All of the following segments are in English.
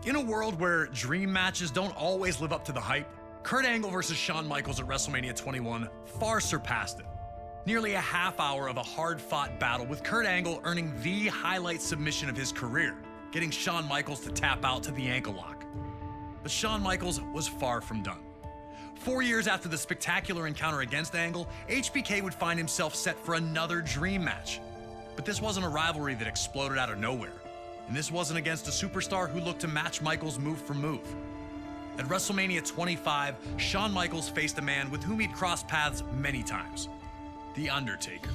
In a world where dream matches don't always live up to the hype, Kurt Angle versus Shawn Michaels at WrestleMania 21 far surpassed it. Nearly a half hour of a hard-fought battle with Kurt Angle earning the highlight submission of his career, getting Shawn Michaels to tap out to the ankle lock. But Shawn Michaels was far from done. 4 years after the spectacular encounter against Angle, HBK would find himself set for another dream match. But this wasn't a rivalry that exploded out of nowhere. And this wasn't against a superstar who looked to match Michaels move for move. At WrestleMania 25, Shawn Michaels faced a man with whom he'd crossed paths many times, The Undertaker.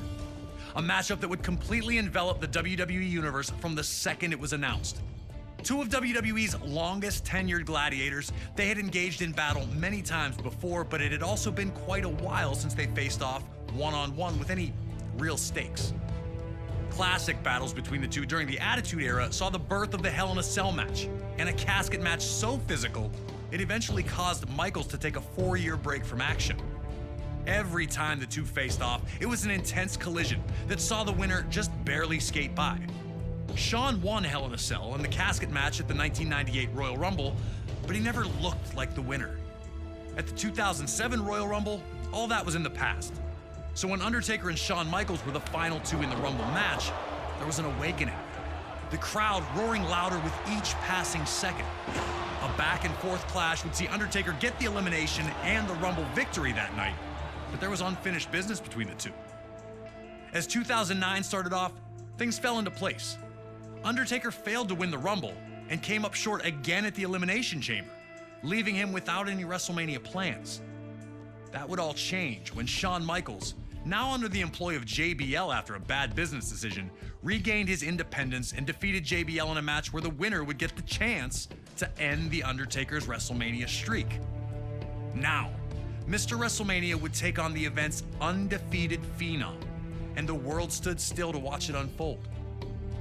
A matchup that would completely envelop the WWE Universe from the second it was announced. Two of WWE's longest tenured gladiators, they had engaged in battle many times before, but it had also been quite a while since they faced off one-on-one with any real stakes. Classic battles between the two during the Attitude Era saw the birth of the Hell in a Cell match, and a casket match so physical, it eventually caused Michaels to take a 4-year break from action. Every time the two faced off, it was an intense collision that saw the winner just barely skate by. Shawn won Hell in a Cell in the casket match at the 1998 Royal Rumble, but he never looked like the winner. At the 2007 Royal Rumble, all that was in the past. So when Undertaker and Shawn Michaels were the final two in the Rumble match, there was an awakening. The crowd roaring louder with each passing second. A back-and-forth clash would see Undertaker get the elimination and the Rumble victory that night, but there was unfinished business between the two. As 2009 started off, things fell into place. Undertaker failed to win the Rumble and came up short again at the Elimination Chamber, leaving him without any WrestleMania plans. That would all change when Shawn Michaels, now under the employ of JBL after a bad business decision, regained his independence and defeated JBL in a match where the winner would get the chance to end The Undertaker's WrestleMania streak. Now, Mr. WrestleMania would take on the event's undefeated phenom, and the world stood still to watch it unfold.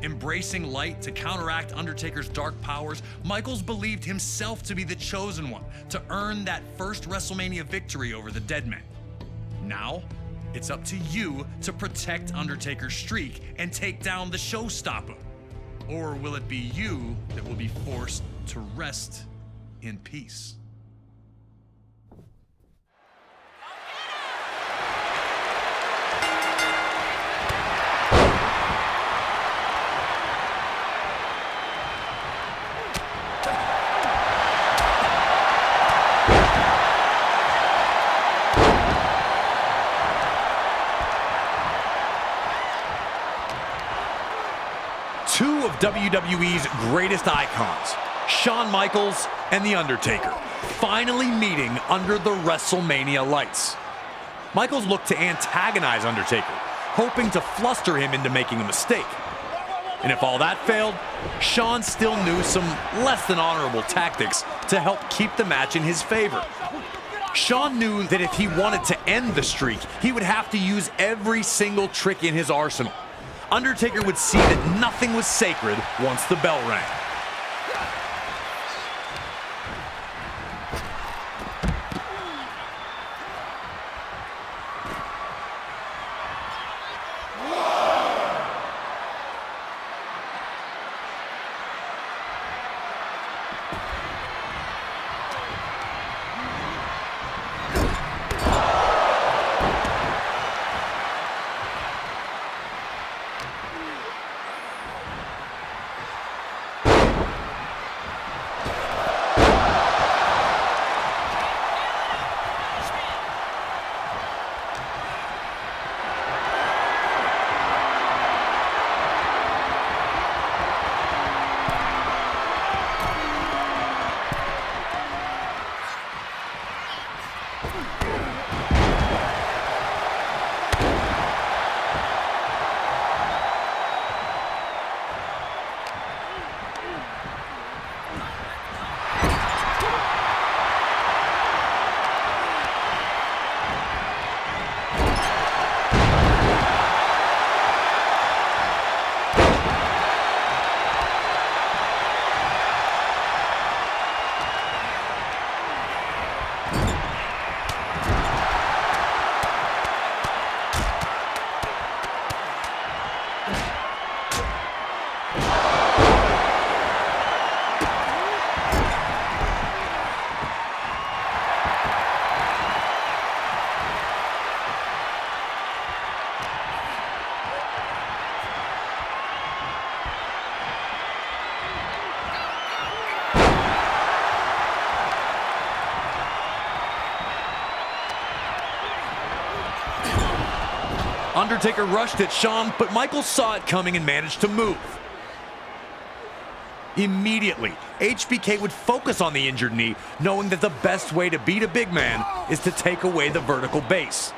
Embracing light to counteract Undertaker's dark powers, Michaels believed himself to be the chosen one to earn that first WrestleMania victory over the Dead Man. Now, it's up to you to protect Undertaker's streak and take down the showstopper. Or will it be you that will be forced to rest in peace? Two of WWE's greatest icons, Shawn Michaels and The Undertaker, finally meeting under the WrestleMania lights. Michaels looked to antagonize Undertaker, hoping to fluster him into making a mistake. And if all that failed, Shawn still knew some less than honorable tactics to help keep the match in his favor. Shawn knew that if he wanted to end the streak, he would have to use every single trick in his arsenal. Undertaker would see that nothing was sacred once the bell rang. Undertaker rushed at Shawn, but Michaels saw it coming and managed to move. Immediately, HBK would focus on the injured knee, knowing that the best way to beat a big man is to take away the vertical base.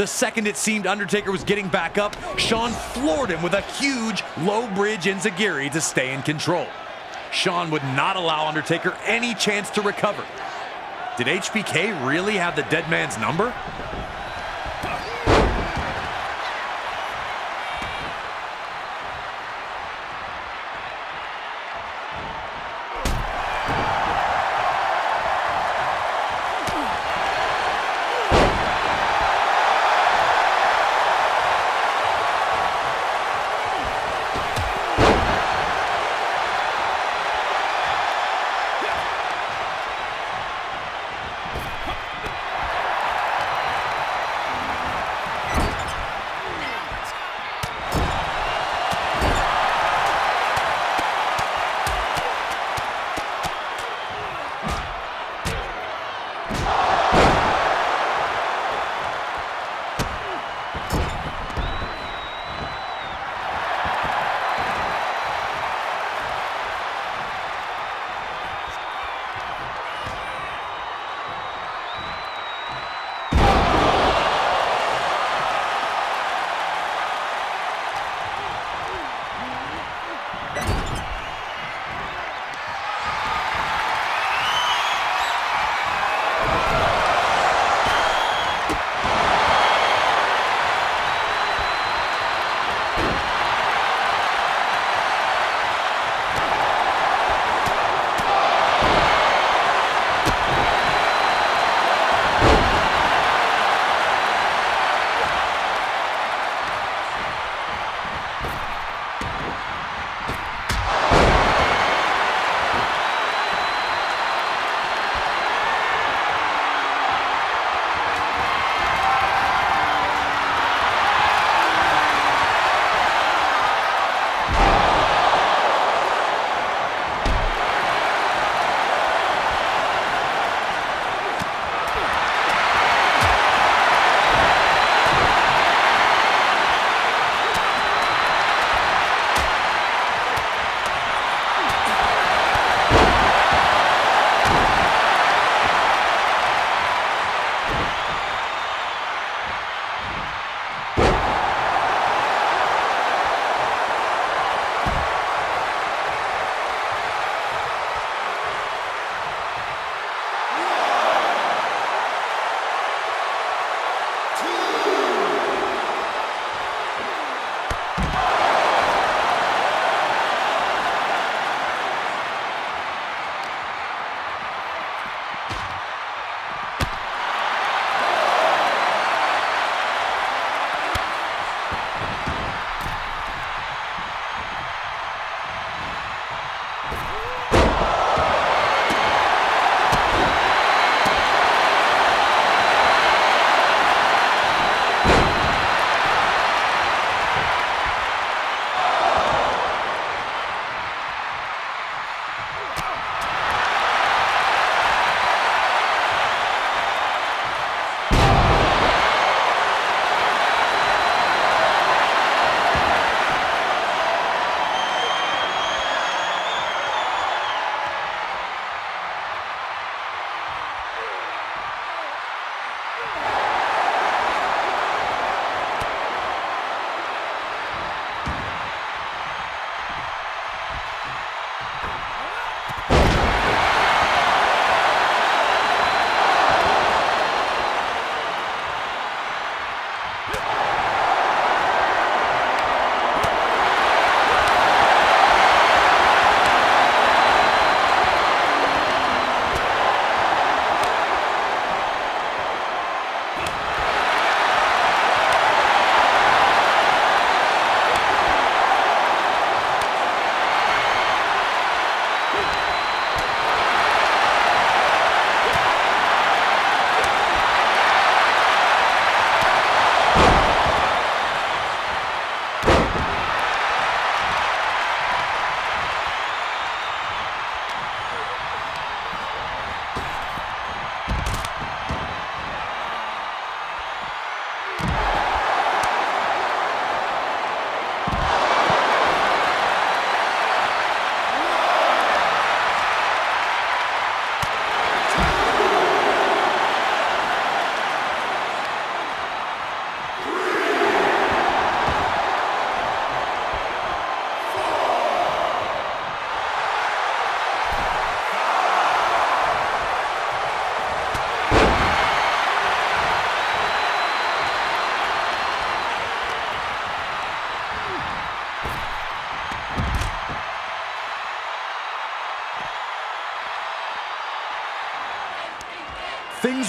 The second it seemed Undertaker was getting back up, Shawn floored him with a huge low bridge enziguri to stay in control. Shawn would not allow Undertaker any chance to recover. Did HBK really have the dead man's number?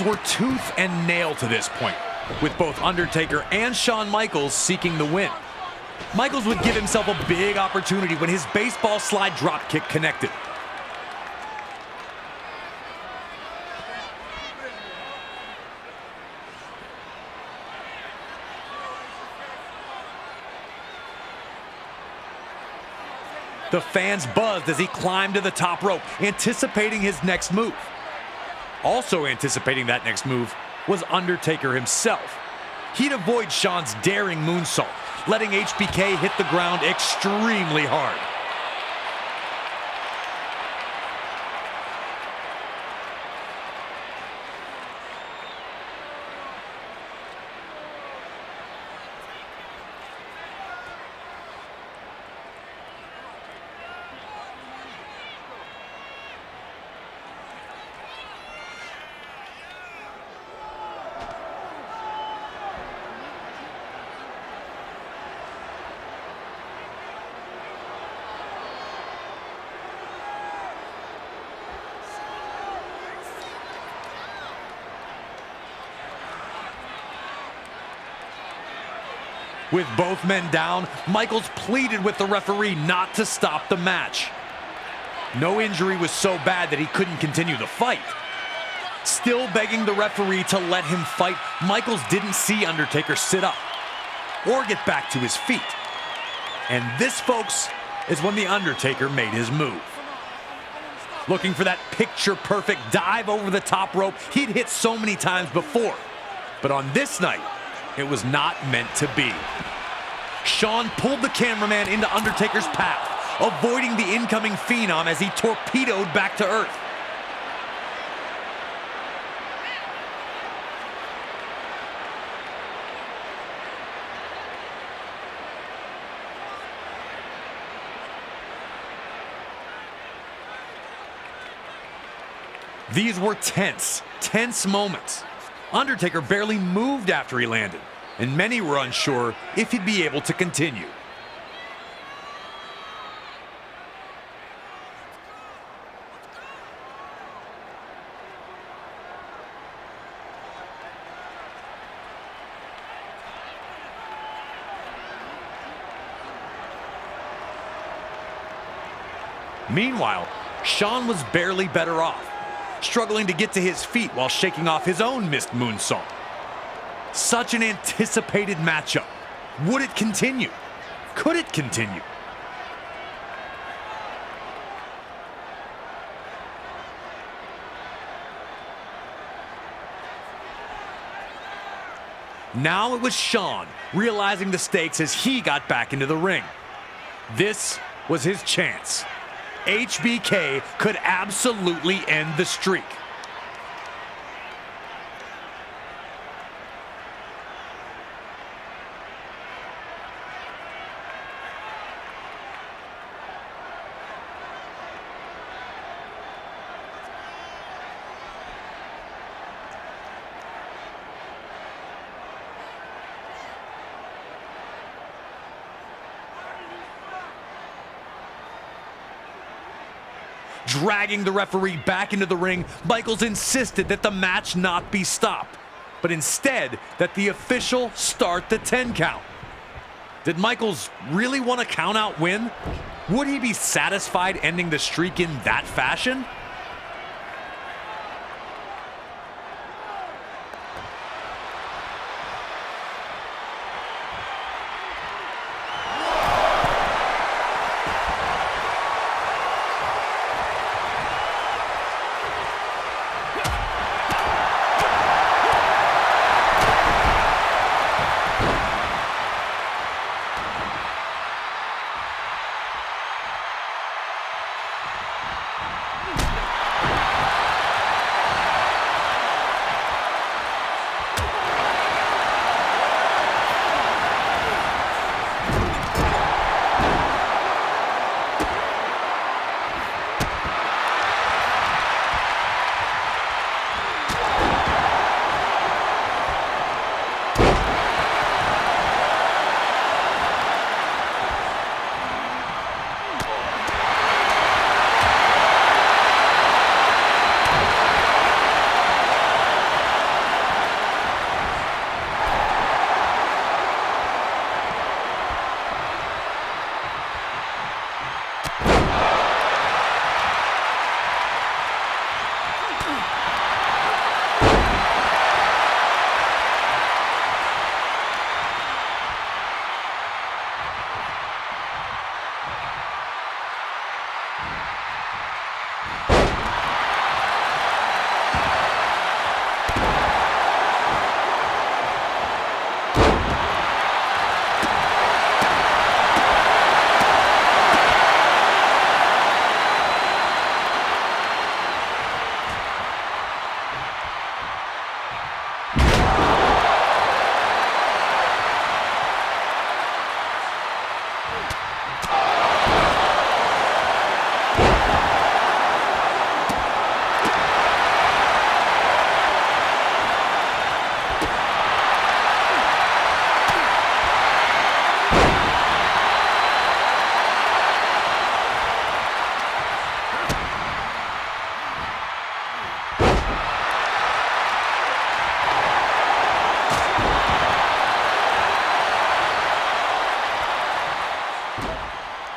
matches were tooth and nail to this point, with both Undertaker and Shawn Michaels seeking the win. Michaels would give himself a big opportunity when his baseball slide dropkick connected. The fans buzzed as he climbed to the top rope, anticipating his next move. Also anticipating that next move was Undertaker himself. He'd avoid Shawn's daring moonsault, letting HBK hit the ground extremely hard. With both men down, Michaels pleaded with the referee not to stop the match. No injury was so bad that he couldn't continue the fight. Still begging the referee to let him fight, Michaels didn't see Undertaker sit up or get back to his feet. And this, folks, is when The Undertaker made his move. Looking for that picture-perfect dive over the top rope he'd hit so many times before. But on this night, it was not meant to be. Shawn pulled the cameraman into Undertaker's path, avoiding the incoming Phenom as he torpedoed back to earth. These were tense moments. Undertaker barely moved after he landed, and many were unsure if he'd be able to continue. Meanwhile, Shawn was barely better off, struggling to get to his feet while shaking off his own missed moonsault. Such an anticipated matchup. Would it continue? Could it continue? Now it was Shawn realizing the stakes as he got back into the ring. This was his chance. HBK could absolutely end the streak. Dragging the referee back into the ring, Michaels insisted that the match not be stopped, but instead that the official start the 10 count. Did Michaels really want a count-out win? Would he be satisfied ending the streak in that fashion?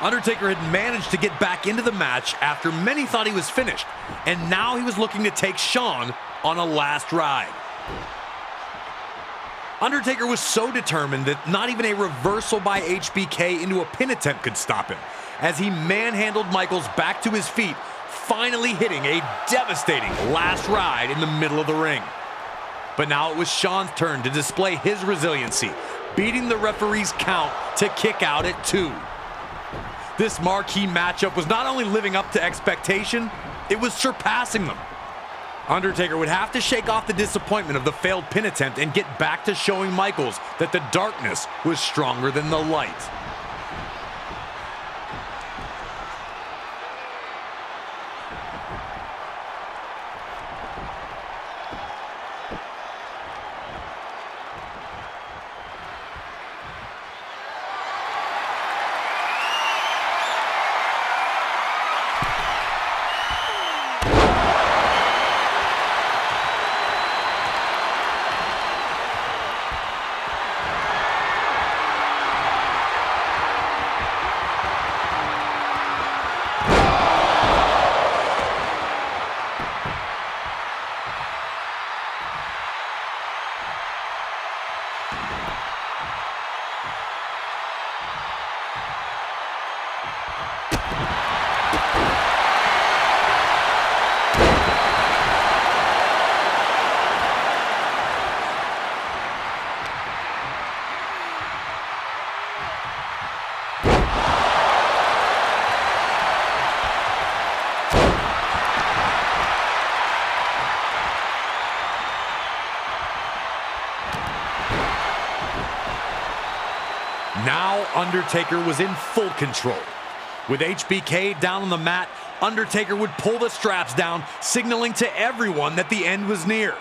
Undertaker had managed to get back into the match after many thought he was finished, and now he was looking to take Shawn on a last ride. Undertaker was so determined that not even a reversal by HBK into a pin attempt could stop him, as he manhandled Michaels back to his feet, finally hitting a devastating last ride in the middle of the ring. But now it was Shawn's turn to display his resiliency, beating the referee's count to kick out at 2. This marquee matchup was not only living up to expectation, it was surpassing them. Undertaker would have to shake off the disappointment of the failed pin attempt and get back to showing Michaels that the darkness was stronger than the light. Now Undertaker was in full control. With HBK down on the mat, Undertaker would pull the straps down, signaling to everyone that the end was near.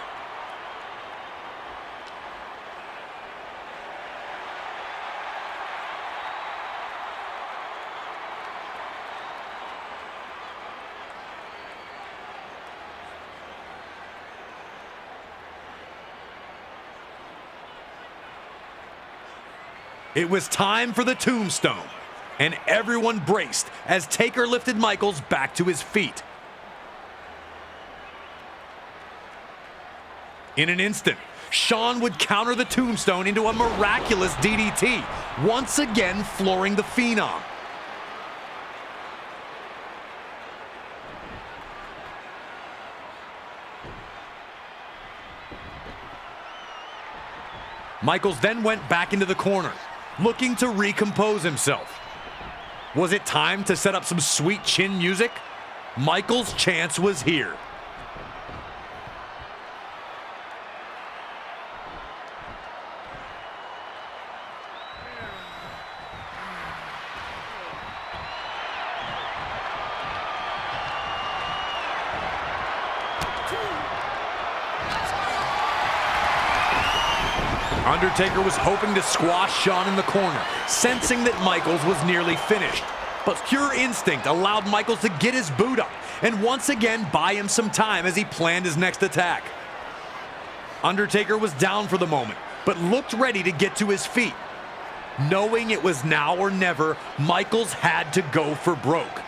It was time for the tombstone, and everyone braced as Taker lifted Michaels back to his feet. In an instant, Shawn would counter the tombstone into a miraculous DDT, once again flooring the Phenom. Michaels then went back into the corner, looking to recompose himself. Was it time to set up some sweet chin music? Michaels' chance was here. Undertaker was hoping to squash Shawn in the corner, sensing that Michaels was nearly finished. But pure instinct allowed Michaels to get his boot up and once again buy him some time as he planned his next attack. Undertaker was down for the moment, but looked ready to get to his feet. Knowing it was now or never, Michaels had to go for broke.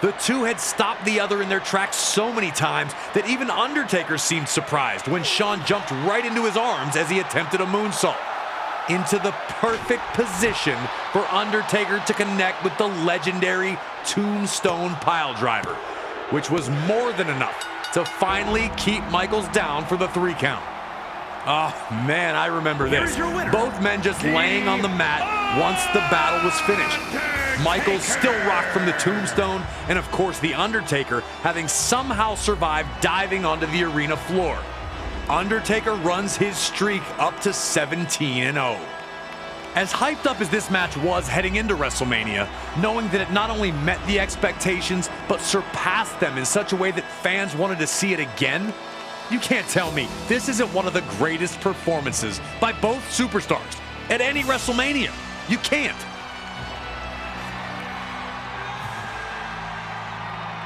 The two had stopped the other in their tracks so many times that even Undertaker seemed surprised when Shawn jumped right into his arms as he attempted a moonsault. Into the perfect position for Undertaker to connect with the legendary Tombstone Piledriver, which was more than enough to finally keep Michaels down for the 3 count. Oh man, I remember this. Both men just laying on the mat once the battle was finished. Michaels still rocked from the tombstone, and of course The Undertaker having somehow survived diving onto the arena floor. Undertaker runs his streak up to 17-0. As hyped up as this match was heading into WrestleMania, knowing that it not only met the expectations, but surpassed them in such a way that fans wanted to see it again, you can't tell me this isn't one of the greatest performances by both superstars at any WrestleMania. You can't.